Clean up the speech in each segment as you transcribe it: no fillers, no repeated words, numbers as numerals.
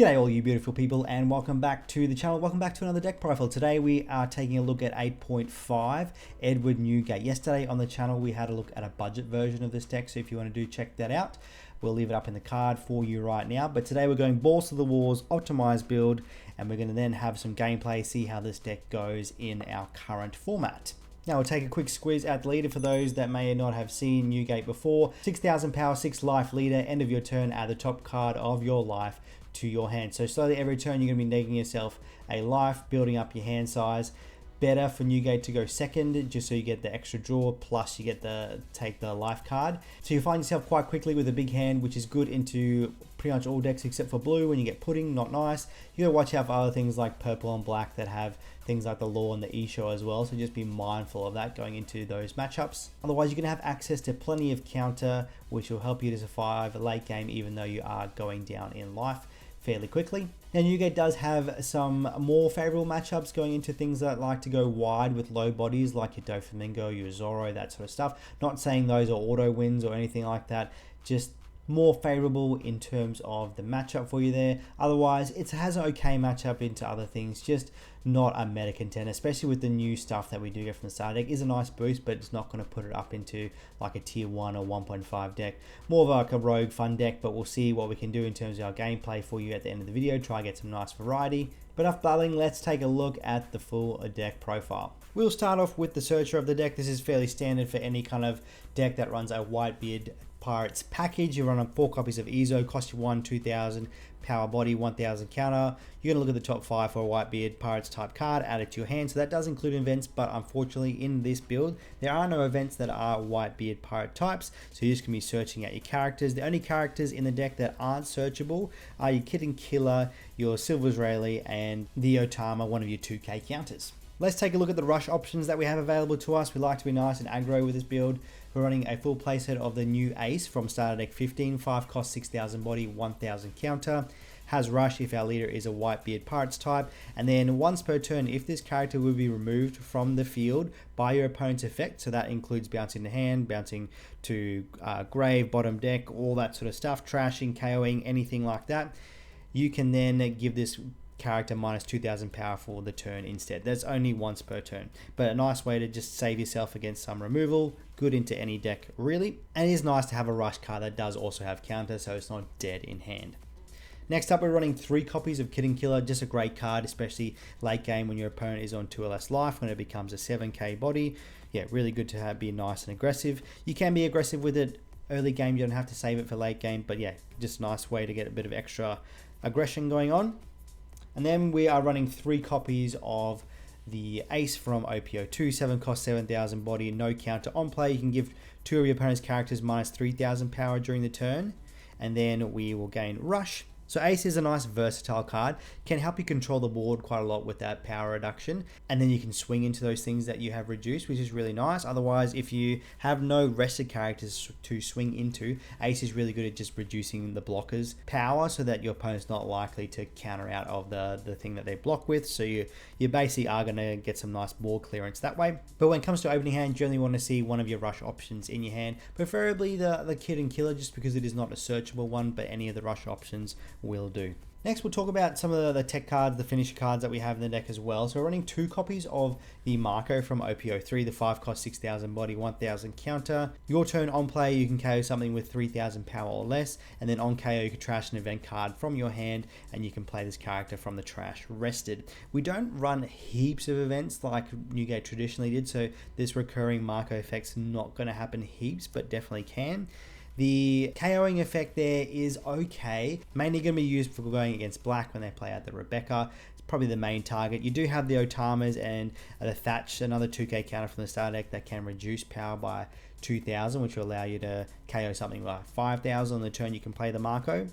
G'day all you beautiful people, and welcome back to the channel. Welcome back to another deck profile. Today we are taking a look at 8.5 Edward Newgate. Yesterday on the channel we had a look at a budget version of this deck, so if you want to check that out, we'll leave it up in the card for you right now. But today we're going balls to the walls, optimized build, and we're going to then have some gameplay, see how this deck goes in our current format. Now we'll take a quick squeeze at the leader for those that may not have seen Newgate before. 6,000 power, 6 life leader, end of your turn, add the top card of your life to your hand. So slowly every turn you're going to be negating yourself a life, building up your hand size. Better for Newgate to go second, just so you get the extra draw, plus you get the take the life card. So you find yourself quite quickly with a big hand, which is good into pretty much all decks except for blue. When you get pudding, not nice. You gotta watch out for other things like purple and black that have things like the law and the e-show as well, so just be mindful of that going into those matchups. Otherwise, you're gonna have access to plenty of counter, which will help you to survive a late game even though you are going down in life fairly quickly. Now Newgate does have some more favorable matchups going into things that like to go wide with low bodies like your Doffy, your Zoro, that sort of stuff. Not saying those are auto wins or anything like that, just more favorable in terms of the matchup for you there. Otherwise, it has an okay matchup into other things, just not a meta contender, especially with the new stuff that we do get from the starter deck. Is a nice boost, but it's not going to put it up into like a tier 1 or 1.5 deck. More of like a rogue fun deck, but we'll see what we can do in terms of our gameplay for you at the end of the video. Try and get some nice variety. But enough battling, let's take a look at the full deck profile. We'll start off with the searcher of the deck. This is fairly standard for any kind of deck that runs a Whitebeard Pirates package. You run on 4 copies of EZO, cost you 1, 2,000, power body, 1,000 counter. You're going to look at the top 5 for a Whitebeard Pirates type card, add it to your hand. So that does include events, but unfortunately in this build, there are no events that are Whitebeard Pirate types. So you're just going to be searching at your characters. The only characters in the deck that aren't searchable are your Kid and Killer, your Silver Israeli, and the Otama, one of your 2k counters. Let's take a look at the rush options that we have available to us. We like to be nice and aggro with this build. We're running a full playset of the new Ace from starter deck 15, 5 cost, 6,000 body, 1,000 counter. Has rush if our leader is a Whitebeard Pirates type, and then once per turn if this character will be removed from the field by your opponent's effect, so that includes bouncing the hand, bouncing to grave, bottom deck, all that sort of stuff, trashing, KOing, anything like that, you can then give this character minus 2,000 power for the turn instead. That's only once per turn, but a nice way to just save yourself against some removal. Good into any deck really, and it is nice to have a rush card that does also have counter, so it's not dead in hand. Next up, we're running 3 copies of Kid and Killer. Just a great card, especially late game when your opponent is on 2 or less life, when it becomes a 7k body. Yeah, really good to be nice and aggressive. You can be aggressive with it early game, you don't have to save it for late game, but yeah, just a nice way to get a bit of extra aggression going on. And then we are running 3 copies of the Ace from 0P8.5, 7 cost, 7,000 body, no counter on play. You can give 2 of your opponent's characters minus 3,000 power during the turn, and then we will gain rush. So Ace is a nice versatile card, can help you control the board quite a lot with that power reduction, and then you can swing into those things that you have reduced, which is really nice. Otherwise, if you have no rested characters to swing into, Ace is really good at just reducing the blockers' power so that your opponent's not likely to counter out of the thing that they block with, so you basically are going to get some nice board clearance that way. But when it comes to opening hand, you only want to see one of your rush options in your hand, preferably the Kid and Killer, just because it is not a searchable one, but any of the rush options will do. Next, we'll talk about some of the tech cards, the finisher cards that we have in the deck as well. So we're running 2 copies of the Marco from 0P8.5, the 5 cost, 6,000 body, 1,000 counter. Your turn on play, you can KO something with 3,000 power or less, and then on KO you can trash an event card from your hand, and you can play this character from the trash rested. We don't run heaps of events like Newgate traditionally did, so this recurring Marco effect's not going to happen heaps, but definitely can. The KOing effect there is okay, mainly going to be used for going against black when they play out the Rebecca. It's probably the main target. You do have the Otamas and the Thatch, another 2k counter from the starter deck that can reduce power by 2,000, which will allow you to KO something like 5,000 on the turn you can play the Marco.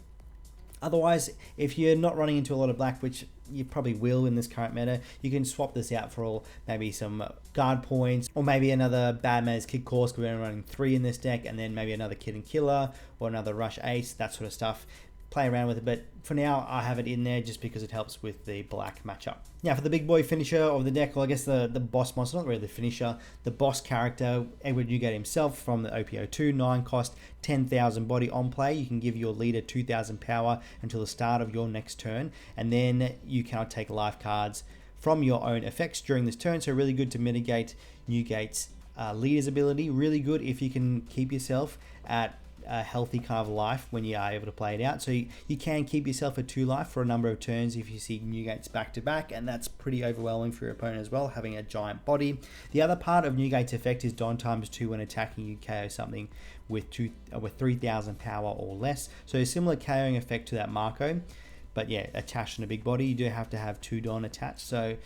Otherwise, if you're not running into a lot of black, which you probably will in this current meta, you can swap this out for maybe some guard points, or maybe another Bad Man's Kid Course, because we're running 3 in this deck, and then maybe another Kid and Killer, or another Rush Ace, that sort of stuff. play around with it, but for now I have it in there just because it helps with the black matchup. Now for the big boy finisher of the deck, well, I guess the boss monster, not really the finisher, the boss character, Edward Newgate himself from the OP02, 9 cost, 10,000 body on play. You can give your leader 2,000 power until the start of your next turn, and then you cannot take life cards from your own effects during this turn, so really good to mitigate Newgate's leader's ability. Really good if you can keep yourself at a healthy kind of life when you are able to play it out. So you can keep yourself at 2 life for a number of turns if you see Newgate's back to back, and that's pretty overwhelming for your opponent as well, having a giant body. The other part of Newgate's effect is Don times 2 when attacking. You KO something with 3,000 power or less. So a similar KOing effect to that Marco, but yeah, attached on a big body. You do have to have 2 Don attached, so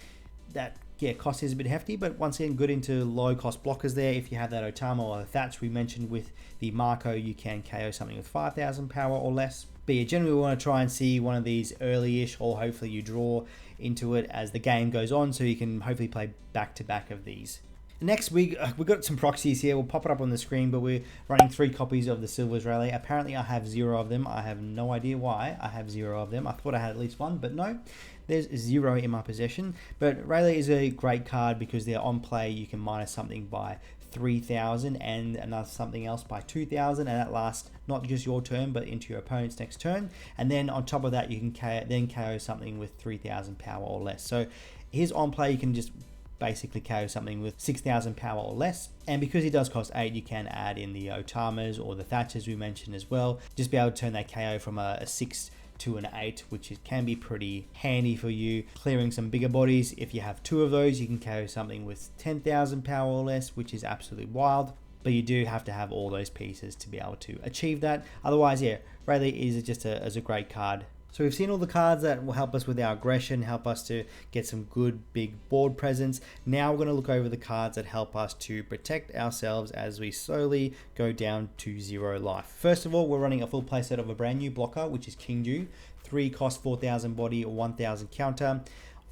that cost is a bit hefty, but once again, good into low cost blockers there. If you have that Otama or the Thatch we mentioned with the Marco, you can KO something with 5,000 power or less. But yeah, generally we want to try and see one of these early-ish, or hopefully you draw into it as the game goes on, so you can hopefully play back-to-back of these. Next, we've got some proxies here. We'll pop it up on the screen, but we're running 3 copies of the Silvers Rally. Apparently I have 0 of them. I have no idea why I have 0 of them. I thought I had at least 1, but no. There's 0 in my possession. But Rayleigh is a great card because they're on play. You can minus something by 3,000 and another something else by 2,000, and that lasts not just your turn but into your opponent's next turn. And then on top of that, you can KO something with 3,000 power or less. So here's on play. You can just basically KO something with 6,000 power or less, and because he does cost 8, you can add in the Otamas or the Thatchers we mentioned as well. Just be able to turn that KO from a 6 to an 8, which can be pretty handy for you, clearing some bigger bodies. If you have 2 of those, you can KO something with 10,000 power or less, which is absolutely wild. But you do have to have all those pieces to be able to achieve that. Otherwise, yeah, Rayleigh is just a great card. So we've seen all the cards that will help us with our aggression, help us to get some good big board presence. Now we're going to look over the cards that help us to protect ourselves as we slowly go down to 0 life. First of all, we're running a full playset of a brand new blocker, which is King Ju. 3 cost, 4,000 body, 1,000 counter.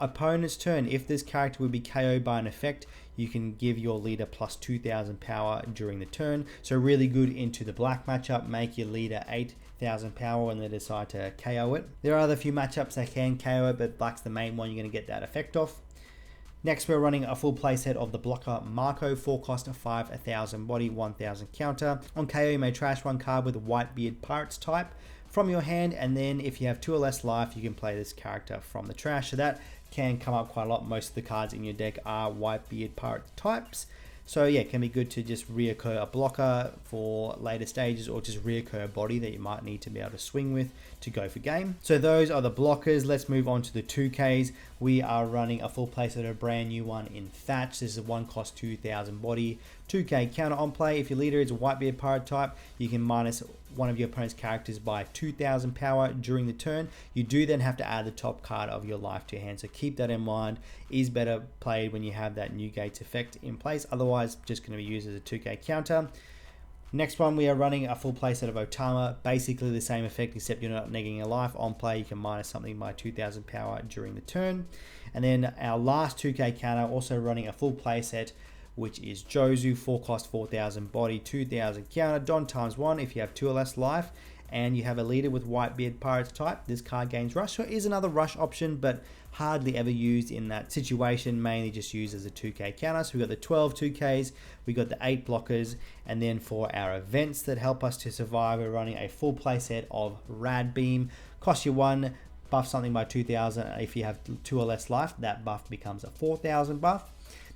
Opponent's turn, if this character would be KO'd by an effect, you can give your leader plus 2,000 power during the turn. So really good into the black matchup, make your leader 8,000 power when they decide to KO it. There are other few matchups that can KO it, but black's the main one you're going to get that effect off. Next, we're running a full playset of the blocker Marco, 4 cost, 5,000 body, 1,000 counter. On KO, you may trash 1 card with a Whitebeard Pirates type from your hand, and then if you have 2 or less life, you can play this character from the trash. So that can come up quite a lot. Most of the cards in your deck are Whitebeard Pirate types. So yeah, it can be good to just reoccur a blocker for later stages, or just reoccur a body that you might need to be able to swing with to go for game. So those are the blockers. Let's move on to the 2Ks. We are running a full playset of a brand new one in Thatch. This is a 1 cost, 2,000 body, 2K counter on play. If your leader is a Whitebeard Pirate type, you can minus one of your opponent's characters by 2,000 power during the turn. You do then have to add the top card of your life to your hand, so keep that in mind. Is better played when you have that Newgate's effect in place, otherwise just going to be used as a 2K counter. Next one, we are running a full playset of Otama, basically the same effect except you're not negating a life. On play, you can minus something by 2,000 power during the turn. And then our last 2K counter, also running a full playset, which is Jozu, 4 cost, 4,000 body, 2,000 counter, Don times 1 if you have 2 or less life, and you have a leader with Whitebeard Pirates type. This card gains rush. So it is another rush option, but hardly ever used in that situation, mainly just used as a 2K counter. So we've got the 12 2Ks, we got the 8 blockers, and then for our events that help us to survive, we're running a full playset of Rad Beam. Cost you 1, buff something by 2,000. If you have 2 or less life, that buff becomes a 4,000 buff.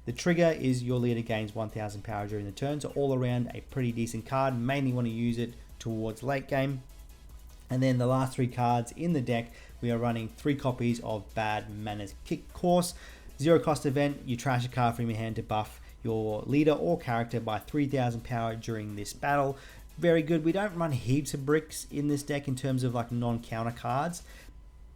The trigger is your leader gains 1,000 power during the turn, so all around a pretty decent card. Mainly want to use it towards late game. And then the last 3 cards in the deck, we are running 3 copies of Bad Manners Kick Course. 0 cost event, you trash a card from your hand to buff your leader or character by 3,000 power during this battle. Very good. We don't run heaps of bricks in this deck in terms of like non-counter cards,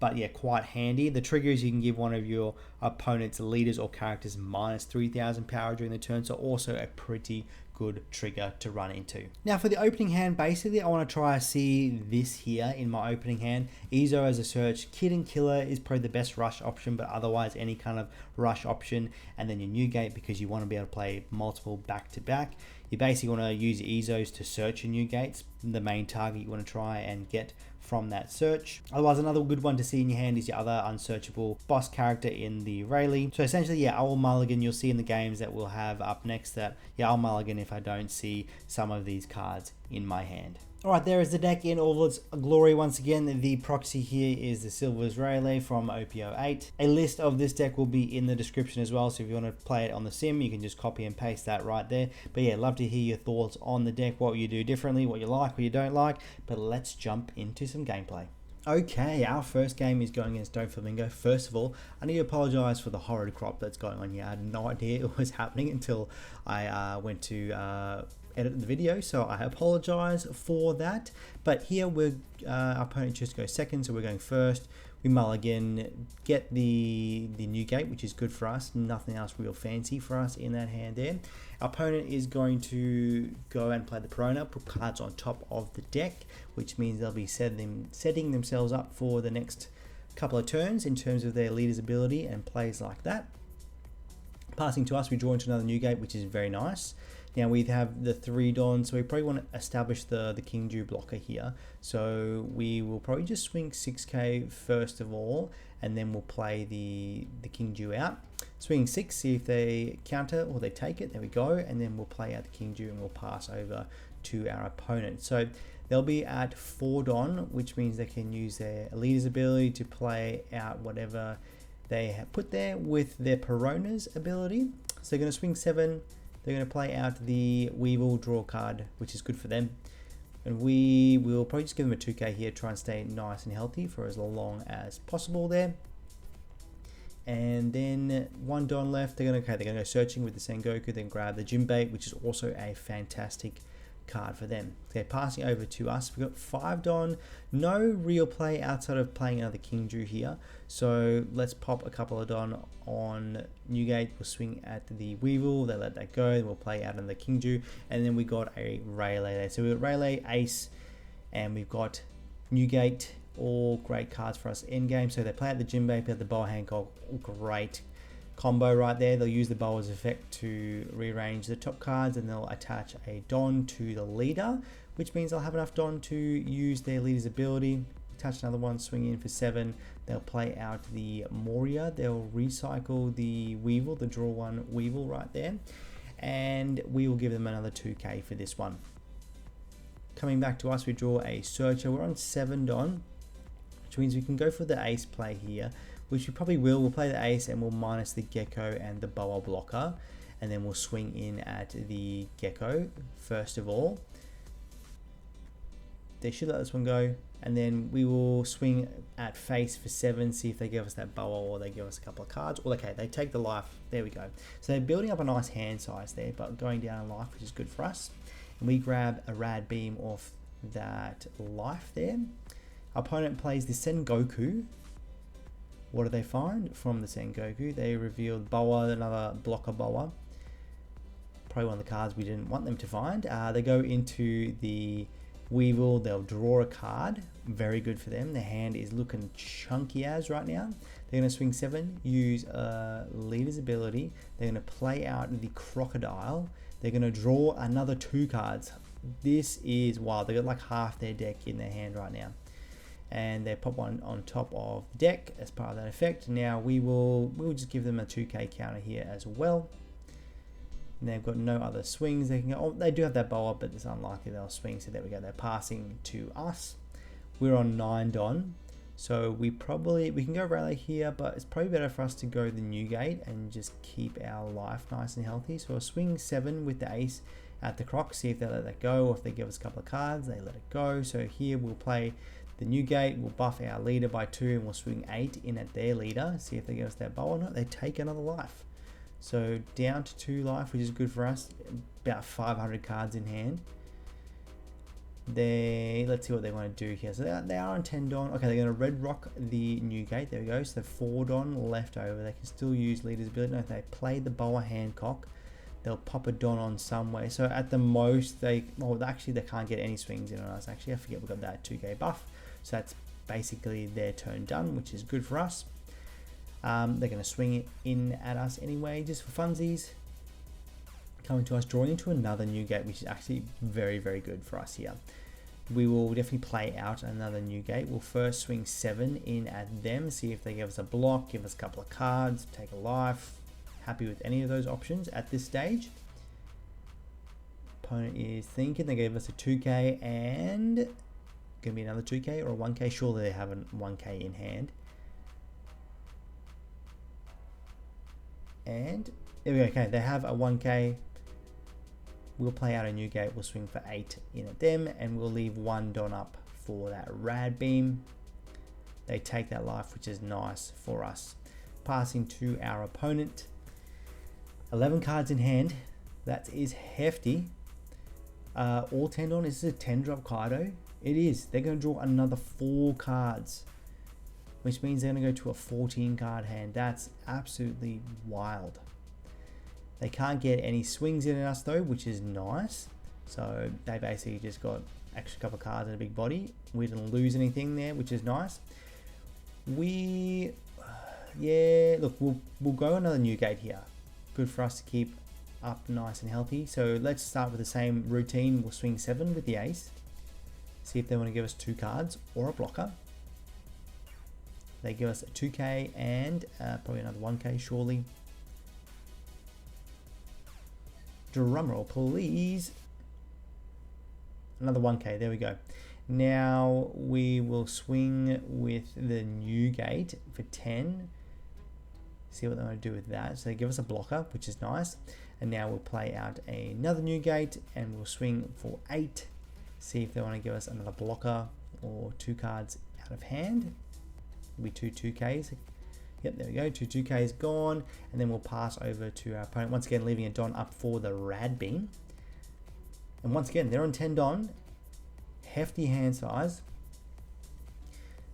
but yeah, quite handy. The trigger is you can give one of your opponent's leaders or characters minus 3,000 power during the turn, so also a pretty good trigger to run into. Now for the opening hand, basically I want to try to see this here in my opening hand. Ezo as a search, Kid and Killer is probably the best rush option, but otherwise any kind of rush option, and then your Newgate because you want to be able to play multiple back to back. You basically want to use Ezos to search your Newgates, the main target you want to try and get from that search. Otherwise, another good one to see in your hand is your other unsearchable boss character in the Rayleigh. So essentially, yeah, I'll mulligan. You'll see in the games that we'll have up next that, yeah, I'll mulligan if I don't see some of these cards in my hand. Alright, there is the deck in all of its glory once again. The proxy here is the Silver's Rayleigh from RP8. A list of this deck will be in the description as well, so if you want to play it on the sim, you can just copy and paste that right there. But yeah, love to hear your thoughts on the deck, what you do differently, what you like, what you don't like. But let's jump into some gameplay. Okay, our first game is going against Doflamingo. First of all, I need to apologize for the horrid crop that's going on here. I had no idea it was happening until I went to edit the video, so I apologize for that. But here our opponent just goes second, so we're going first. We mulligan, get the Newgate, which is good for us. Nothing else real fancy for us in that hand there. Our opponent is going to go and play the Perona, put cards on top of the deck, which means they'll be setting themselves up for the next couple of turns in terms of their leader's ability and plays like that. Passing to us, we draw into another Newgate, which is very nice. Now we have the 3 Don, so we probably want to establish the King Jew blocker here. So we will probably just swing 6k first of all, and then we'll play the King Jew out. Swing 6, see if they counter or they take it. There we go, and then we'll play out the King Jew and we'll pass over to our opponent. So they'll be at 4 Don, which means they can use their leader's ability to play out whatever they have put there with their Perona's ability. So they're going to swing 7. They're going to play out the Weevil, draw card, which is good for them. And we will probably just give them a 2k here, try and stay nice and healthy for as long as possible there. And then 1 Don left. They're going to go searching with the Sengoku, then grab the Jinbei, which is also a fantastic card for them. Okay, passing over to us, we've got 5 Don. No real play outside of playing another King Jew here, so let's pop a couple of Don on Newgate. We'll swing at the Weevil, they let that go, we'll play out on the King Jew, and then we got a Rayleigh there. So we've got Rayleigh, Ace, and we've got Newgate, all great cards for us in game. So they play out the Jinbei, play out the Boa Hancock, great combo right there. They'll use the bow as effect to rearrange the top cards, and they'll attach a Don to the leader, which means they'll have enough Don to use their leader's ability. Attach another one, swing in for 7. They'll play out the Moria. They'll recycle the Weevil, the draw 1 Weevil right there, and we will give them another 2k for this one. Coming back to us, we draw a Searcher. We're on 7 Don, which means we can go for the Ace play here, which we probably will. We'll play the Ace and we'll minus the Gecko and the Boa blocker, and then we'll swing in at the Gecko first of all. They should let this one go, and then we will swing at face for 7, see if they give us that Boa or they give us a couple of cards. Well, okay, they take the life. There we go. So they're building up a nice hand size there, but going down in life, which is good for us. And we grab a Rad Beam off that life there. Our opponent plays the Sengoku. What do they find from the Sengoku? They revealed Boa, another blocker Boa. Probably one of the cards we didn't want them to find. They go into the Weevil, they'll draw a card. Very good for them. Their hand is looking chunky as right now. They're going to swing 7, use leader's ability. They're going to play out the Crocodile. They're going to draw another 2 cards. This is wild. They got like half their deck in their hand right now. And they pop one on top of the deck as part of that effect. Now we'll just give them a 2k counter here as well. And they've got no other swings they can go. Oh, they do have that Boa, but it's unlikely they'll swing. So there we go. They're passing to us. We're on 9 Don, so we can go Rayleigh here, but it's probably better for us to go the Newgate and just keep our life nice and healthy. So I'll swing 7 with the Ace at the Croc, see if they let that go, or if they give us a couple of cards, they let it go. So here we'll play the Newgate, we'll buff our leader by 2, and we'll swing 8 in at their leader, see if they give us that Bow or not. They take another life. So down to 2 life, which is good for us. About 500 cards in hand. Let's see what they want to do here. So they are on 10 Don. Okay, they're going to red rock the Newgate. There we go. So 4 Don left over. They can still use leader's ability. No, if they play the Boa Hancock, they'll pop a Don on some way. So at the most, actually they can't get any swings in on us. Actually, I forget we've got that 2k buff. So that's basically their turn done, which is good for us. They're going to swing it in at us anyway, just for funsies. Coming to us, drawing into another Newgate, which is actually very, very good for us here. we will definitely play out another Newgate. We'll first swing 7 in at them, see if they give us a block, give us a couple of cards, take a life. Happy with any of those options at this stage. Opponent is thinking. They gave us a 2k and gonna be another 2k or a 1k. Surely they have a 1k in hand. And there we go. Okay, they have a 1k. We'll play out a Newgate. We'll swing for 8 in at them, and we'll leave 1 Don up for that Rad Beam. They take that life, which is nice for us. Passing to our opponent. 11 cards in hand. That is hefty. All 10 Don. Is this a 10 drop Kaido? It is. They're going to draw another 4 cards, which means they're going to go to a 14 card hand. That's absolutely wild. They can't get any swings in us though, which is nice. So they basically just got extra couple of cards and a big body. We didn't lose anything there, which is nice. Yeah, look, we'll go another Newgate here. Good for us to keep up nice and healthy. So let's start with the same routine. We'll swing 7 with the ace. See if they want to give us 2 cards or a blocker. They give us a 2k and probably another 1k surely. Drumroll, please. Another 1k, there we go. Now we will swing with the Newgate for 10. See what they want to do with that. So they give us a blocker, which is nice. And now we'll play out another Newgate and we'll swing for 8. See if they want to give us another blocker or 2 cards out of hand. It'll be 2 2ks. Yep, there we go. 2 2ks gone. And then we'll pass over to our opponent. Once again, leaving a Don up for the Rad Beam. And once again, they're on 10 Don. Hefty hand size.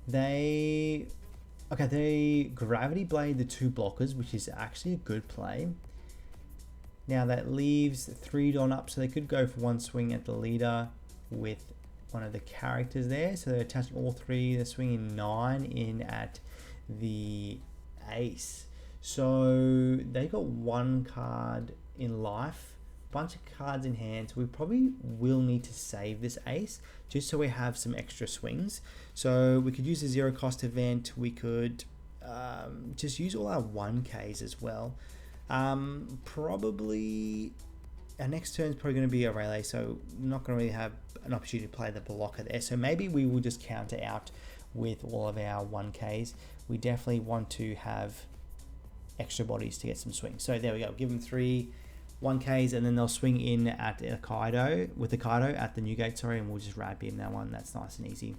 They Gravity Blade the 2 blockers, which is actually a good play. Now that leaves 3 Don up, so they could go for 1 swing at the leader with one of the characters there. So they're attaching all 3. They're swinging 9 in at the ace. So they got 1 card in life, bunch of cards in hand. So we probably will need to save this ace just so we have some extra swings. So we could use a 0 cost event. We could just use all our 1ks as well. Probably our next turn is probably going to be a relay, so I'm not going to really have an opportunity to play the blocker there. So maybe we will just counter out with all of our 1ks. We definitely want to have extra bodies to get some swings. So there we go. Give them 3 1ks and then they'll swing in at a Kaido with the Kaido at the Newgate, sorry, and we'll just Rad Beam that one. That's nice and easy.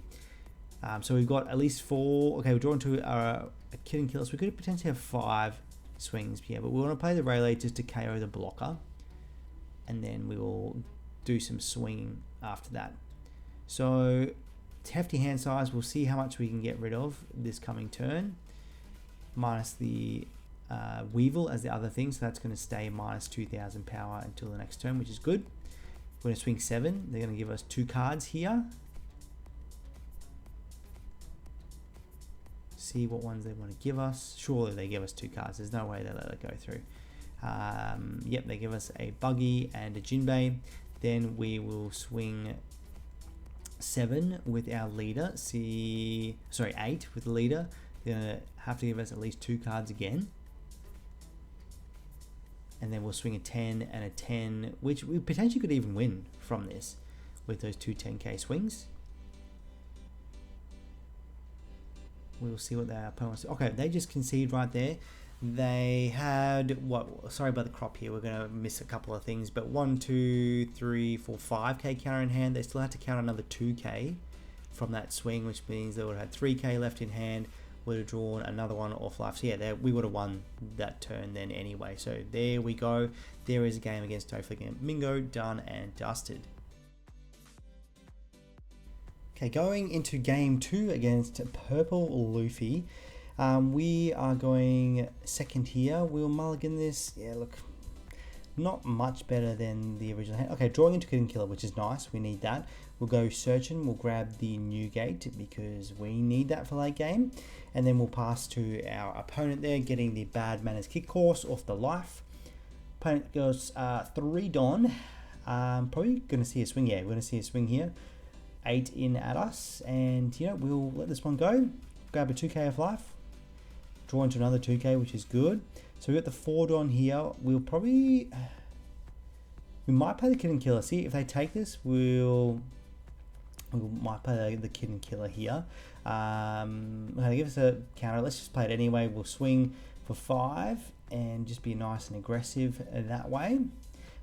So we've got at least 4. Okay, we're drawn to a Kid and Killer, so we could potentially have 5 swings here, but we want to play the relay just to KO the blocker, and then we will do some swinging after that. So it's hefty hand size. We'll see how much we can get rid of this coming turn, minus the Weevil as the other thing, so that's going to stay minus 2000 power until the next turn, which is good. We're going to swing 7. They're going to give us 2 cards here. See what ones they want to give us. Surely they give us 2 cards. There's no way they let it go through. Yep, they give us a Buggy and a Jinbei. Then we will swing 7 with our leader. 8 with the leader. They're going to have to give us at least 2 cards again. And then we'll swing a 10 and a 10, which we potentially could even win from this with those 2 10k swings. We'll see what their opponents do. Okay, they just concede right there. They had sorry about the crop here, we're going to miss a couple of things, but 1 2 3 4 5k counter in hand. They still had to count another 2k from that swing, which means they would have had 3k left in hand, would have drawn another one off life. So yeah, we would have won that turn then anyway. So there we go. There is a game against Doffy and Mingo, done and dusted. Okay, going into game 2 against Purple Luffy. We are going second here. We'll mulligan this. Yeah, look, not much better than the original hand. Okay, drawing into Kid and Killer, which is nice. We need that. We'll go searching. We'll grab the Newgate because we need that for late game. And then we'll pass to our opponent there, getting the Bad Manners Kick Course off the life. Opponent goes 3 Don. Probably going to see a swing. Yeah, we're going to see a swing here. 8 in at us, and you know, we'll let this one go. Grab a 2k of life, draw into another 2k, which is good. So we got the 4 Don here. We might play the Kid and Killer. See if they take this, we might play the Kid and Killer here. They give us a counter. Let's just play it anyway. We'll swing for 5 and just be nice and aggressive that way.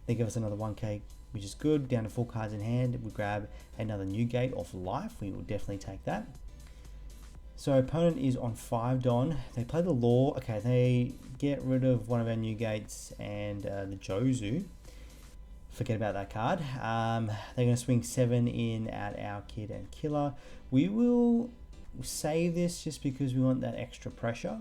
They give us another 1k, which is good. Down to 4 cards in hand. We grab another Newgate off life. We will definitely take that. So opponent is on 5 Don. They play the Law. Okay, they get rid of one of our Newgates and the Jozu. Forget about that card. They're going to swing 7 in at our Kid and Killer. We will save this just because we want that extra pressure.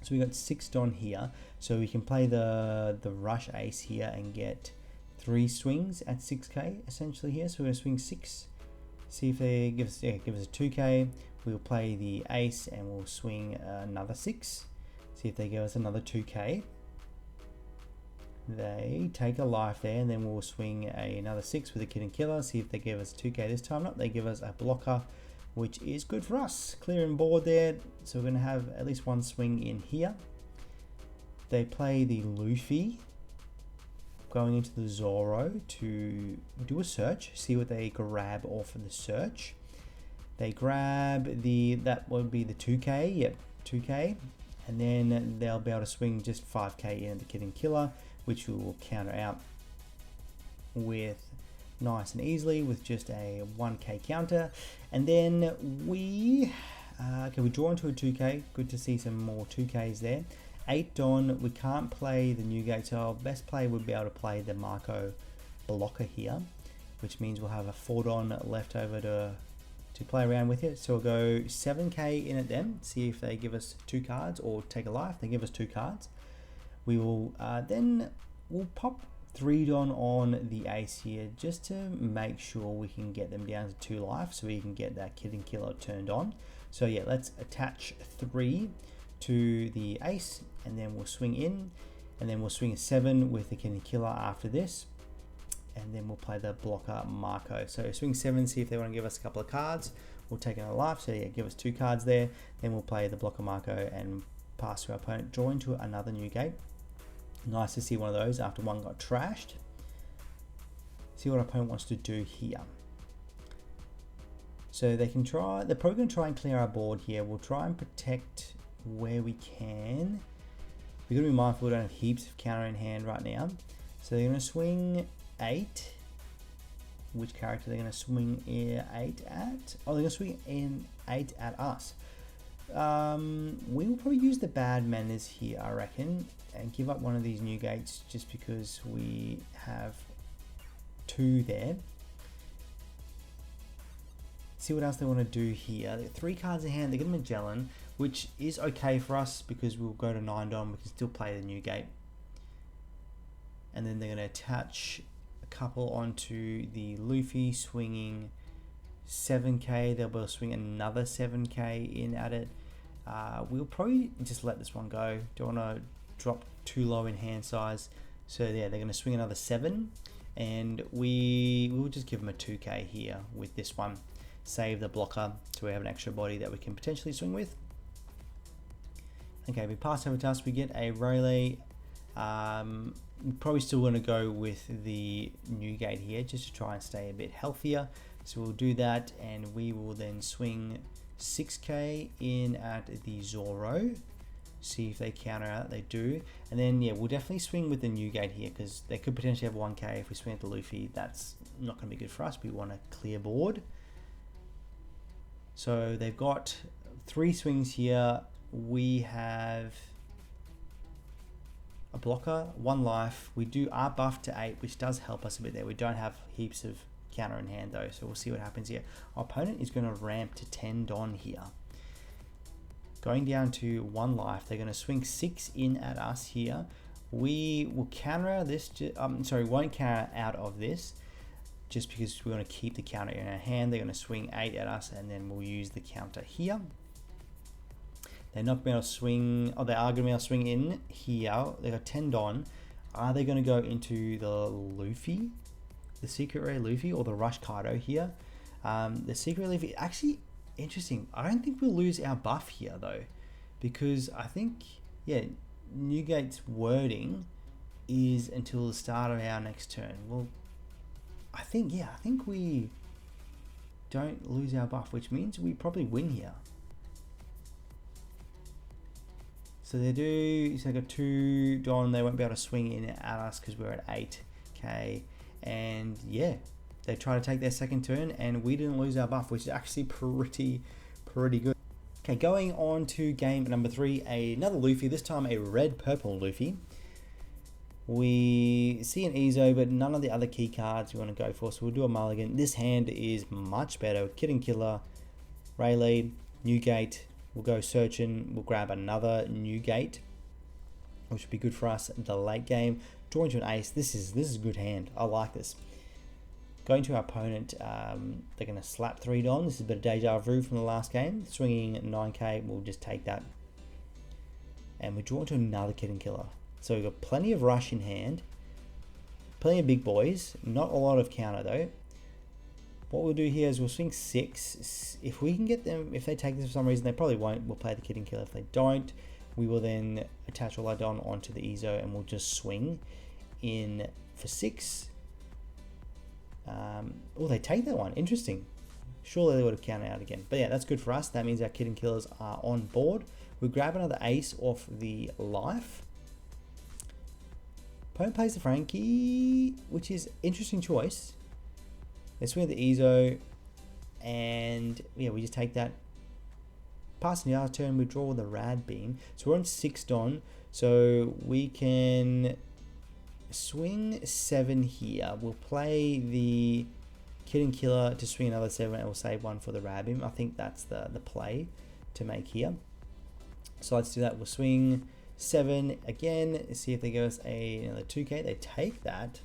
So we got 6 Don here. So we can play the Rush Ace here and get 3 swings at 6k essentially here. So we're going to swing 6. See if they give us a 2k. We'll play the Ace and we'll swing another 6. See if they give us another 2k. They take a life there, and then we'll swing another 6 with the Kid and Killer. See if they give us 2k this time. Not, they give us a blocker, which is good for us. Clearing board there, so we're going to have at least 1 swing in here. They play the Luffy, going into the Zoro to do a search. See what they grab off of the search. They grab that would be the 2k. Yep, 2k, and then they'll be able to swing just 5k in at the Kid and Killer, which we will counter out with nice and easily with just a 1k counter. And then we draw into a 2k. Good to see some more 2ks there. 8 Don, we can't play the Newgate, so our best play would be able to play the Marco blocker here, which means we'll have a 4 Don left over to play around with it. So we'll go 7k in at them, see if they give us 2 cards or take a life. They give us 2 cards. We will we'll pop 3 Don on the Ace here just to make sure we can get them down to 2 life, so we can get that Kid and Killer turned on. So yeah, let's attach 3 to the Ace, and then we'll swing in, and then we'll swing a 7 with the Kid and Killer after this, and then we'll play the blocker Marco. So swing 7, see if they want to give us a couple of cards. We'll take another life, so yeah, give us 2 cards there. Then we'll play the blocker Marco and pass to our opponent, draw into another Newgate. Nice to see one of those after one got trashed. See what our opponent wants to do here. So they can try, they're probably going to try and clear our board here. We'll try and protect where we can. We're going to be mindful we don't have heaps of counter in hand right now. So they're going to swing 8. Which character they're going to swing 8 at? Oh, they're going to swing in 8 at us. We will probably use the bad manners here, I reckon, and give up one of these Newgates just because we have 2 there. See what else they want to do here. They got 3 cards in hand. They get Magellan, which is okay for us because we'll go to 9 Don. We can still play the Newgate. And then they're going to attach a couple onto the Luffy, swinging 7k. They'll be able to swing another 7k in at it. We'll probably just let this one go. Don't want to drop too low in hand size. So yeah, they're going to swing another 7, and we will just give them a 2k here with this one. Save the blocker so we have an extra body that we can potentially swing with. Okay, we pass over to us. We get a Relay. We probably still want to go with the Newgate here just to try and stay a bit healthier. So we'll do that, and we will then swing 6k in at the Zoro. See if they counter out. They do. And then yeah, we'll definitely swing with the Newgate here because they could potentially have 1k. If we swing at the Luffy, that's not going to be good for us. We want a clear board. So they've got 3 swings here. We have a blocker, 1 life. We are buffed to 8, which does help us a bit there. We don't have heaps of counter in hand though, so we'll see what happens here. Our opponent is going to ramp to 10 Don here. Going down to 1 life, they're going to swing 6 in at us here. We will counter this, won't counter out of this, just because we want to keep the counter in our hand. They're going to swing 8 at us, and then we'll use the counter here. They're not going to be able to swing, they are going to be able to swing in here. They got 10 Don. Are they going to go into the Luffy, the Secret Rare Luffy, or the Rush Kaido here? The secret Luffy, actually interesting. I don't think we'll lose our buff here though, because I think, yeah, Newgate's wording is until the start of our next turn. Well, I think we don't lose our buff, which means we probably win here. So they do, so they got 2 Don, they won't be able to swing in at us because we're at 8k, and yeah, they try to take their second turn and we didn't lose our buff, which is actually pretty good. Okay, going on to game number 3, another Luffy, this time a red-purple Luffy. We see an Ezo, but none of the other key cards we want to go for, so we'll do a mulligan. This hand is much better. Kid and Killer, Rayleigh, Newgate. We'll go searching. We'll grab another Newgate, which would be good for us in the late game. Draw into an ace. This is a good hand. I like this. Going to our opponent, they're going to slap 3 Don. This is a bit of deja vu from the last game. Swinging 9k, we'll just take that. And we draw into another Kid and Killer. So we've got plenty of rush in hand, plenty of big boys, not a lot of counter though. What we'll do here is we'll swing 6. If we can get them, if they take this for some reason, they probably won't. We'll play the Kid and Killer. If they don't, we will then attach all our Don onto the Ezo and we'll just swing in for 6. Oh, they take that one. Interesting. Surely they would have counted out again. But yeah, that's good for us. That means our Kid and Killers are on board. We grab another ace off the life. Opponent plays the Frankie, which is interesting choice. They swing the Ezo, and yeah, we just take that. Passing the other turn, we draw the Rad Beam. So we're on 6 Don, so we can swing 7 here. We'll play the Kid and Killer to swing another 7, and we'll save 1 for the Rad Beam. I think that's the play to make here. So let's do that. We'll swing 7 again, see if they give us another 2k. They take that,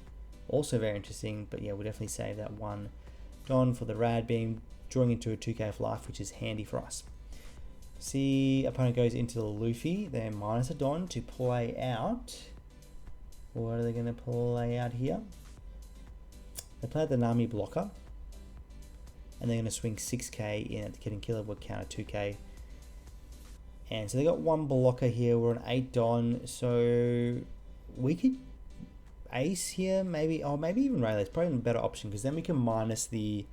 also very interesting, but yeah, we'll definitely save that 1 Don for the Rad Beam, drawing into a 2k of life, which is handy for us. See, opponent goes into the Luffy, they're minus a Don to play out. What are they going to play out here? They play the Nami blocker, and they're going to swing 6k in at the Kid and Killer, will counter 2k. And so they got 1 blocker here. We're on 8 Don, so we could ace here, maybe. Oh, maybe even Rayleigh. It's probably a better option because then we can minus the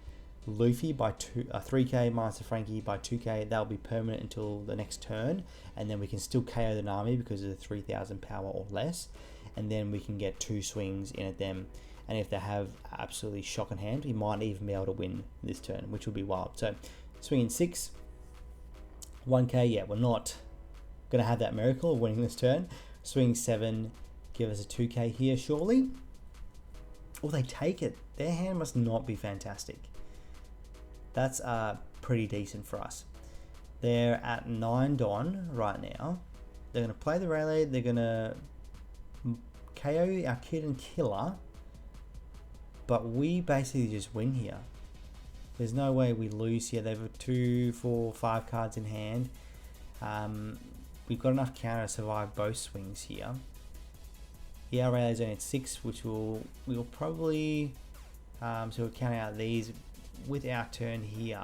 Luffy by 3k, minus the Frankie by 2k. That'll be permanent until the next turn, and then we can still KO the Nami because of the 3000 power or less, and then we can get 2 swings in at them. And if they have absolutely shocking hand, we might even be able to win this turn, which will be wild. So swinging 6. 1k, yeah, we're not going to have that miracle of winning this turn. Swing 7, give us a 2k here, surely. Oh, they take it. Their hand must not be fantastic. That's pretty decent for us. They're at 9 Don right now. They're going to play the Rayleigh. They're going to KO our Kid and Killer. But we basically just win here. There's no way we lose here. They've got 2, 4, 5 cards in hand. We've got enough counter to survive both swings here. The Rayleigh is only at 6, which we'll probably, so we'll count out these with our turn here.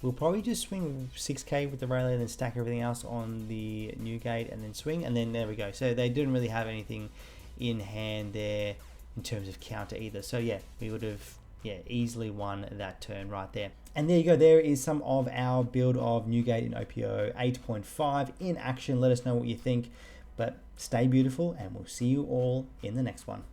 We'll probably just swing 6k with the Rayleigh and then stack everything else on the Newgate and then swing, and then there we go. So they didn't really have anything in hand there in terms of counter either. So yeah, we would have easily won that turn right there. And there you go. There is some of our build of Newgate in OPO 8.5 in action. Let us know what you think, but stay beautiful and we'll see you all in the next one.